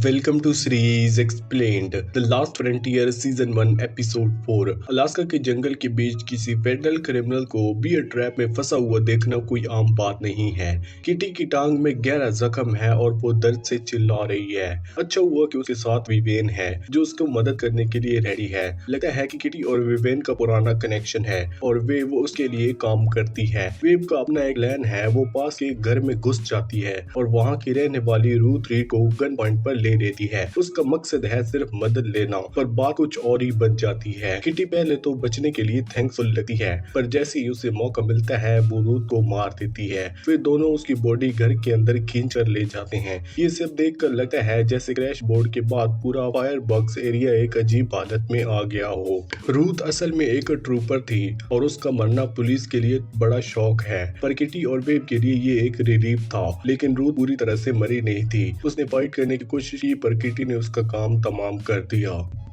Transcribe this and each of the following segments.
Welcome to series Explained, The Last Frontier Season 1 Episode 4। Alaska के जंगल के बीच किसी federal criminal को बियर ट्रैप में फंसा हुआ देखना कोई आम बात नहीं है। किटी की टांग में गहरा जख्म है और वो दर्द से चिल्ला रही है। अच्छा हुआ कि उसके साथ विवेन है जो उसको मदद करने के लिए रेडी है। लगता है कि किटी और विवेन का पुराना कनेक्शन है और वो उसके लिए काम करती है। वेव का अपना एक प्लान है। वो पास के घर में घुस जाती है और वहाँ की रहने वाली रूथ रीड को गन पॉइंट पर ले लेती है। उसका मकसद है सिर्फ मदद लेना, पर बात कुछ और ही बन जाती है। किटी पहले तो बचने के लिए थैंकफुल लगती है, पर जैसे ही उसे मौका मिलता है वो रूथ को मार देती है। फिर दोनों उसकी बॉडी घर के अंदर खींच कर ले जाते हैं। ये सब देखकर लगता है जैसे क्रैश बोर्ड के बाद पूरा फायर बॉक्स एरिया एक अजीब हालत में आ गया हो। रूथ असल में एक ट्रूपर थी और उसका मरना पुलिस के लिए बड़ा शौक है, पर किटी और वेव के लिए ये एक रिलीफ था। लेकिन रूथ पूरी तरह से मरी नहीं थी। उसने फाइट करने की कोशिश की, पर किटी ने उसका काम तमाम कर दिया।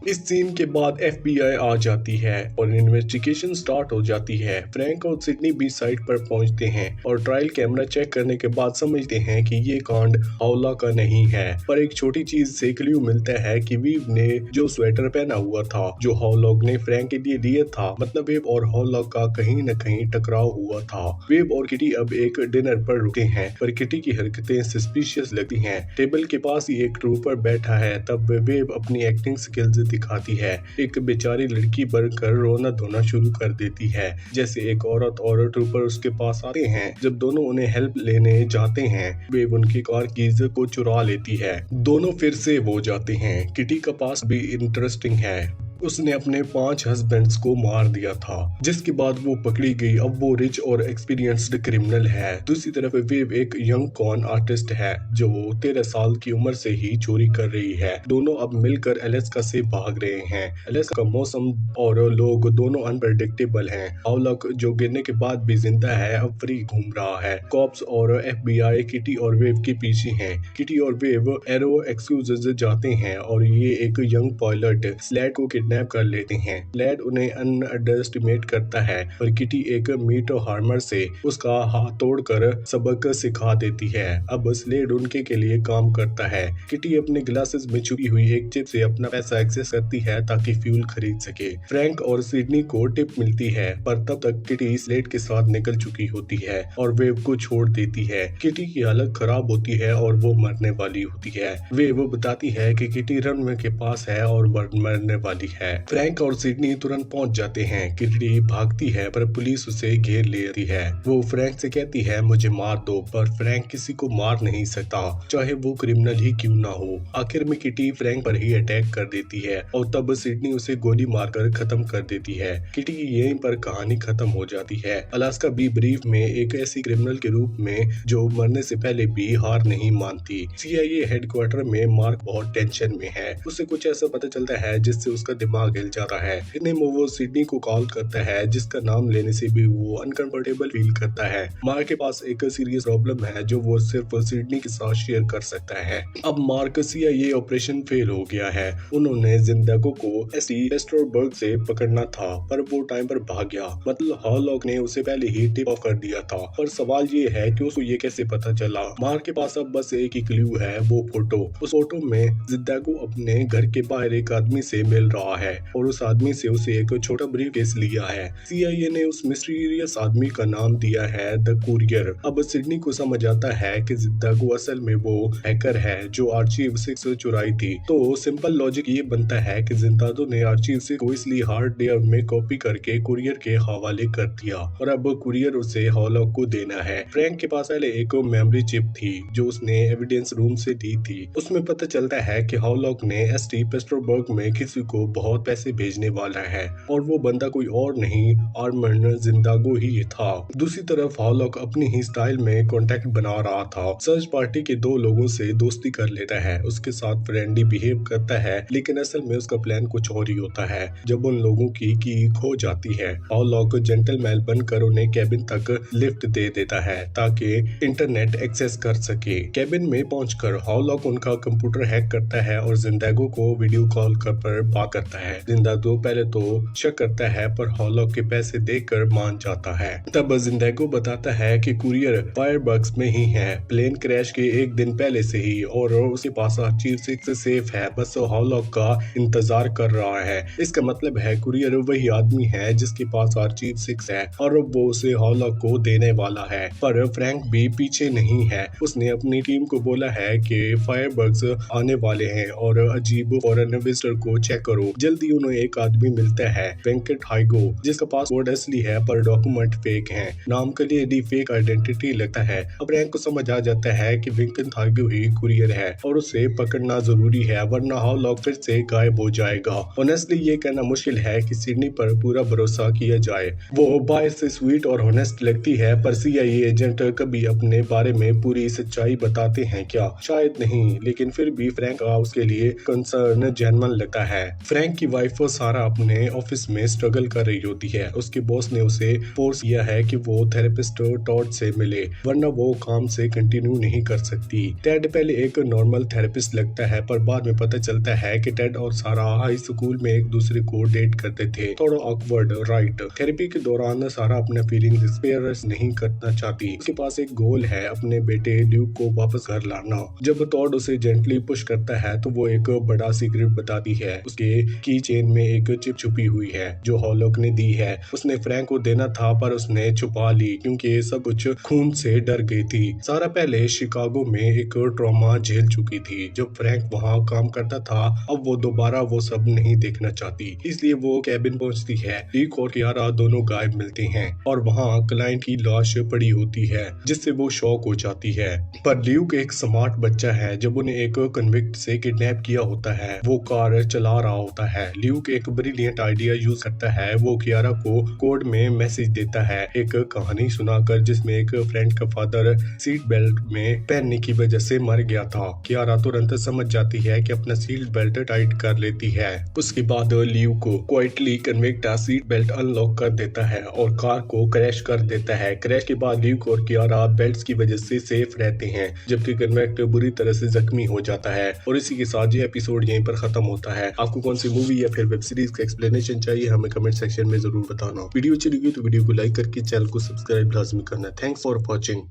इस सीन के बाद FBI आ जाती है और इन्वेस्टिगेशन स्टार्ट हो जाती है। फ्रैंक और सिडनी भी साइट पर पहुंचते हैं और ट्रायल कैमरा चेक करने के बाद समझते हैं कि ये कांड हावलॉक का नहीं है। पर एक छोटी चीज से क्लू मिलता है कि वीव ने जो स्वेटर पहना हुआ था जो हावलॉक ने फ्रैंक के लिए दिया था, मतलब वेव और हावलॉक का कहीं न कहीं टकराव हुआ था। वेव और किटी अब एक डिनर पर रुके हैं, पर किटी की हरकतें सस्पिशियस लगती हैं। टेबल के पास ही एक ट्रूपर बैठा है। तब वेव अपनी एक्टिंग स्किल्स दिखाती है। एक बेचारी लड़की बनकर रोना धोना शुरू कर देती है। जैसे एक औरत और ट्रूपर उसके पास आते हैं। जब दोनों उन्हें हेल्प लेने जाते हैं, वे उनकी कार कीज को चुरा लेती है। दोनों फिर से हो जाते हैं। किटी का पास भी इंटरेस्टिंग है। उसने अपने 5 हस्बैंड्स को मार दिया था, जिसके बाद वो पकड़ी गई। अब वो रिच और एक्सपीरियंस्ड क्रिमिनल है। दूसरी तरफ वेव एक यंग कॉन आर्टिस्ट है जो 13 साल की उम्र से ही चोरी कर रही है। दोनों अब मिलकर अलास्का से भाग रहे हैं। अलास्का का मौसम और लोग दोनों अनप्रेडिक्टेबल हैं। हावलॉक जो गिरने के बाद भी जिंदा है, अब फ्री घूम रहा है। कॉप्स और FBI किटी और वेव के पीछे हैं। किटी और वेव एरो एक्सक्यूजेज जाते हैं और ये एक यंग पायलट स्लैड को किडनैप कर लेते हैं। लैड उन्हें अंडर एस्टिमेट करता है, पर किटी एक मीट हार्मर से उसका हाथ तोड़कर सबक सिखा देती है। अब स्लेड उनके के लिए काम करता है। किटी अपने ग्लासेस में छुपी हुई एक चिप से अपना पैसा एक्सेस करती है ताकि फ्यूल खरीद सके। फ्रैंक और सिडनी को टिप मिलती है, पर तब तक किटी स्लेड के साथ निकल चुकी होती है और वेव को छोड़ देती है। किटी की हालत खराब होती है और वो मरने वाली होती है। वेव बताती है कि किटी रनवे के पास है और मरने वाली है। फ्रैंक और सिडनी तुरंत पहुंच जाते हैं। किटी भागती है, पर पुलिस उसे घेर लेती है। वो फ्रैंक से कहती है मुझे मार दो, पर फ्रैंक किसी को मार नहीं सकता, चाहे वो क्रिमिनल ही क्यों ना हो। आखिर में किटी फ्रैंक पर ही अटैक कर देती है और तब सिडनी उसे गोली मारकर खत्म कर देती है। किटी की यहीं पर कहानी खत्म हो जाती है। अलास्का बी ब्रीफ में एक ऐसी क्रिमिनल के रूप में जो मरने से पहले भी हार नहीं मानती। CIA हेडक्वार्टर में मार्क बहुत टेंशन में है। उसे कुछ ऐसा पता चलता है जिससे उसका दिमाग हिल जाता है। इतने में वो सिडनी को कॉल करता है, जिसका नाम लेने से भी वो अनकंफर्टेबल फील करता है। मार्क के पास एक सीरियस प्रॉब्लम है जो वो सिर्फ सिडनी के साथ शेयर कर सकता है। अब मार्क CIA ऑपरेशन फेल हो गया है। उन्होंने जिंदागो को एस्ट्रोबर्ग से पकड़ना था, पर वो टाइम पर भाग गया। मतलब हावलॉक ने उसे पहले ही टिप ऑफ कर दिया था। पर सवाल ये है कि उसको ये कैसे पता चला। मार्क के पास अब बस एक ही क्लू है, वो फोटो। उस फोटो में जिंदागो अपने घर के बाहर एक आदमी से मिल रहा है और उस आदमी से उसे एक छोटा ब्रीफकेस लिया है। CIA ने उस मिस्टीरियस आदमी का नाम दिया है द कुरियर। अब सिडनी को समझ आता है कि जिंदागो असल में वो हैकर है जो आर्चीव 6 चुराई थी। तो सिंपल लॉजिक ये बनता है कि जिंदागो ने आर्चीव 6 को इसलिए हार्ड ड्राइव में कॉपी करके कुरियर के हवाले कर दिया और अब कुरियर उसे हावलॉक को देना है। फ्रैंक के पास पहले एक मेमोरी चिप थी जो उसने एविडेंस रूम से दी थी। उसमें पता चलता है कि हावलॉक ने ST पेस्ट्रोबर्ग में किसी को बहुत पैसे भेजने वाला है और वो बंदा कोई और नहीं, आर्मर्ड जिंदागो ही था। दूसरी तरफ हावलॉक अपनी ही स्टाइल में कॉन्टेक्ट बना रहा था। सर्च पार्टी के 2 लोगों से दोस्ती कर लेता है, उसके साथ फ्रेंडली बिहेव करता है, लेकिन असल में उसका प्लान कुछ और ही होता है। जब उन लोगों की खो जाती है, हावलॉक जेंटलमैन बनकर उन्हें कैबिन तक लिफ्ट दे देता है ताकि इंटरनेट एक्सेस कर सके। कैबिन में पहुंचकर हावलॉक उनका कंप्यूटर हैक करता है और जिंदागो को वीडियो कॉल कर बात करता जाता है। जिंदागो पहले तो शक करता है पर हॉलॉक के पैसे देकर मान जाता है। तब जिंदागो बताता है कि कुरियर फायरबक्स में ही है, प्लेन क्रैश के एक दिन पहले से ही, और उसके पास आर्चीव 6 सेफ है, बस हॉलॉक का इंतजार कर रहा है। इसका मतलब है कुरियर वही आदमी है जिसके पास आर्चीव 6 है और वो उसे हॉलॉक को देने वाला है। पर फ्रैंक भी पीछे नहीं है। उसने अपनी टीम को बोला है कि फायरबग्स आने वाले हैं और अजीब फॉरेन विजिटर को चेक करो। जल्दी उन्हें एक आदमी मिलता है, वेंकट हाइगो, जिसका पासपोर्ट असली है पर डॉक्यूमेंट फेक हैं। नाम के लिए डी फेक आइडेंटिटी लगता है। अब फ्रैंक को समझ आ जाता है कि वेंकट हाइगो ही कुरियर है और उसे पकड़ना जरूरी है, वरना हॉलॉक फिर से गायब हो जाएगा। ऑनेस्टली ये कहना मुश्किल है कि सिडनी पर पूरा भरोसा किया जाए। वो बाहर से स्वीट और ऑनेस्ट लगती है, पर सीआईए एजेंट कभी अपने बारे में पूरी सच्चाई बताते हैं क्या? शायद नहीं, लेकिन फिर भी फ्रैंक का उसके लिए कंसर्न जेन्युइन लगता है। फ्रैंक की वाइफ सारा अपने ऑफिस में स्ट्रगल कर रही होती है। उसके बॉस ने उसे फोर्स किया है कि वो थेरेपिस्ट टॉड से मिले, वरना वो काम से कंटिन्यू नहीं कर सकती। टेड पहले एक नॉर्मल थेरेपिस्ट लगता है, पर बाद में पता चलता है कि टेड और सारा हाई स्कूल में एक दूसरे को डेट करते थे। थोड़ा ऑकवर्ड, राइट? थेरेपी के दौरान सारा अपने फीलिंग्स एक्सप्रेस नहीं करना चाहती। उसके पास एक गोल है, अपने बेटे ड्यूक को वापस घर लाना। जब टॉड उसे जेंटली पुश करता है तो वो एक बड़ा सीक्रेट बताती है। उसके की चेन में एक चिप छुपी हुई है जो हॉलॉक ने दी है। उसने फ्रैंक को देना था पर उसने छुपा ली क्योंकि ये सब कुछ खून से डर गई थी। सारा पहले शिकागो में एक ट्रॉमा झेल चुकी थी। जब फ्रैंक वहाँ काम करता था, अब वो दोबारा वो सब नहीं देखना चाहती, इसलिए वो कैबिन पहुंचती है। लीक और कियारा दोनों गायब मिलते हैं और वहाँ क्लाइंट की लाश पड़ी होती है, जिससे वो शॉक हो जाती है। पर ल्यूक एक स्मार्ट बच्चा है। जब उन्हें एक कन्विक्ट से किडनैप किया होता है, वो कार चला रहा होता है। ल्यूक एक ब्रिलियंट आइडिया यूज करता है। वो कियारा को कोड में मैसेज देता है, एक कहानी सुनाकर, जिसमें एक फ्रेंड का फादर सीट बेल्ट में पहनने की वजह से मर गया था। कियारा तुरंत समझ जाती है कि अपना सीट बेल्ट टाइट कर लेती है। उसके बाद ल्यूक को quietly convict seat belt unlock कर देता है और कार को क्रैश कर देता है। क्रैश के बाद ल्यूक और कियारा बेल्ट्स की वजह से सेफ रहते हैं, जबकि कन्विक्ट बुरी तरह से जख्मी हो जाता है। और इसी के साथ ये एपिसोड यहीं पर खत्म होता है। आपको कौन सी मूवी या फिर वेब सीरीज का एक्सप्लेनेशन चाहिए, हमें कमेंट सेक्शन में जरूर बताना। वीडियो अच्छी लगी तो वीडियो को लाइक करके चैनल को सब्सक्राइब लाजमी करना। Thanks for watching.